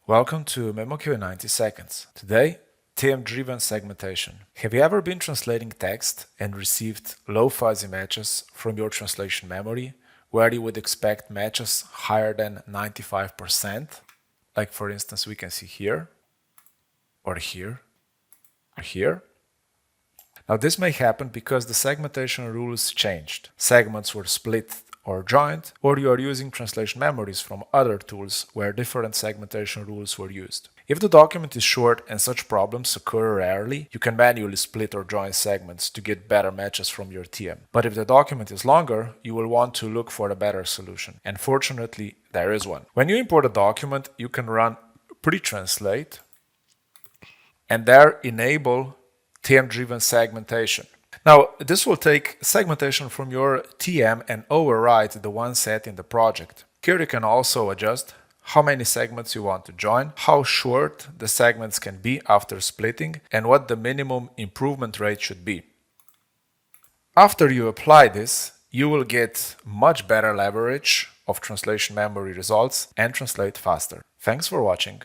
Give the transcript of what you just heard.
Welcome to memoQ in 90 seconds. Today, TM-Driven Segmentation. Have you ever been translating text and received low fuzzy matches from your translation memory where you would expect matches higher than 95%? Like for instance, we can see here, or here, or here. Now this may happen because the segmentation rules changed. Segments were split or joined, or you are using translation memories from other tools where different segmentation rules were used. If the document is short and such problems occur rarely, you can manually split or join segments to get better matches from your TM. But if the document is longer, you will want to look for a better solution. And fortunately, there is one. When you import a document, you can run pre-translate and there enable TM-Driven Segmentation. Now, this will take segmentation from your TM and override the one set in the project. Here you can also adjust how many segments you want to join, how short the segments can be after splitting, and what the minimum improvement rate should be. After you apply this, you will get much better leverage of translation memory results and translate faster. Thanks for watching.